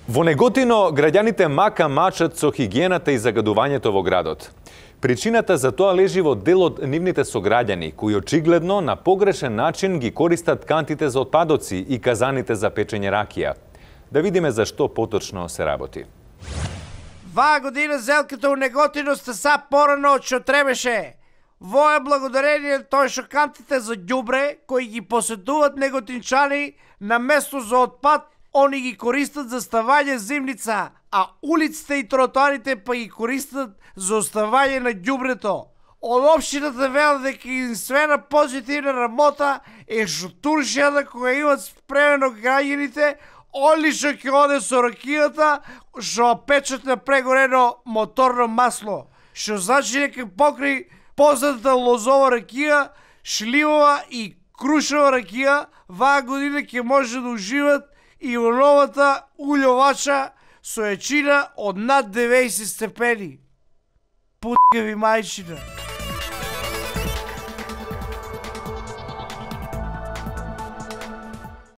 Во Неготино, граѓаните мака мачат со хигиената и загадувањето во градот. Причината за тоа лежи во дел од нивните сограѓани, кои очигледно на погрешен начин ги користат кантите за отпадоци и казаните за печење ракија. Да видиме за што поточно се работи. Ваа година зелката у Неготино стаса порано од што требеше. Во е благодарение тој што кантите за ѓубре, кои ги посетуваат неготинчани на место за отпад, они ги користат за ставање зимница, а улиците и тротоарите па ги користат за оставање на ѓубрето. Од општината велат дека единствена позитивна работа е што туршијата која имат спремено граѓаните, они што ќе оде со ракијата, што печат на прегорено моторно масло, што значи дека покрај познатата лозова ракија, шливова и крушева ракија, ваа година ќе може да уживат и во новата улјовача со јачина од над 90 степени. Путка ви мајчина.